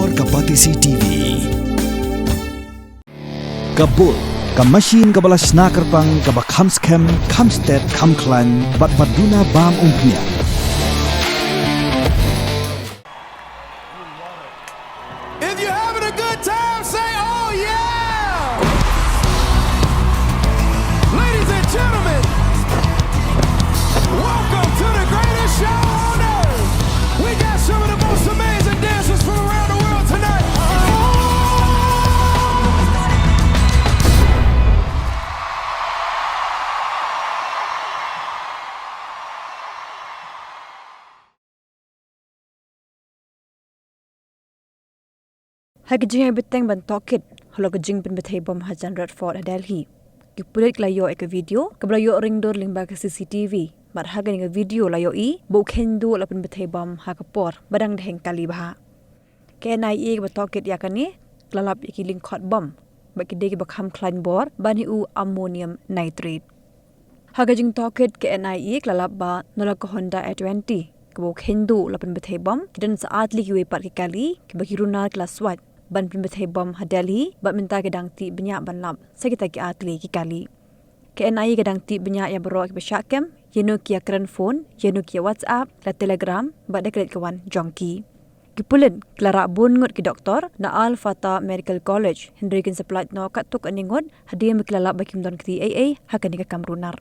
bor kapati CTV. Kabul, ka machine ka balas nakarpang ka bakamskem, kamstet, kamklan, batbaduna bam umpnya. If you're having a good time, say, oh yeah! Ladies and gentlemen, welcome to the greatest show on earth. We got some of the most amazing dancers from around the world tonight. Hajan Pynbthei bantokit holo kejing Pynbthei bom Hajan Radford Delhi. Pulit layo ek video kablayo ringdor limba ke CCTV. Mat hagan ke video layo I bu kendu la Pynbthei bom hakapor badang Dheng kali bah. KNIA bantokit yakani lalap ikiling khot bom baki degi bakham klan bor bani u ammonium nitrate. Hagajing tokit KNIA lalap ba nolak Honda A20 kebo kendu la Pynbthei bom kidan saat li kiwe par kali baki runar kelas wat ban Pynbthei bom Delhi bat minta kedang ti banyak banlap sakita ki atli ki kali KNI kedang ti banyak ya bro ki besyakem yeno ki akran phone yeno ki WhatsApp la Telegram bat dekret kawan jongki ki Pulit klara bun ngot ki doktor na Al Fatah Medical College Hendrikin Supply no katuk aningot hadiah miklalap bakim don ki AA hakani ka kamrunar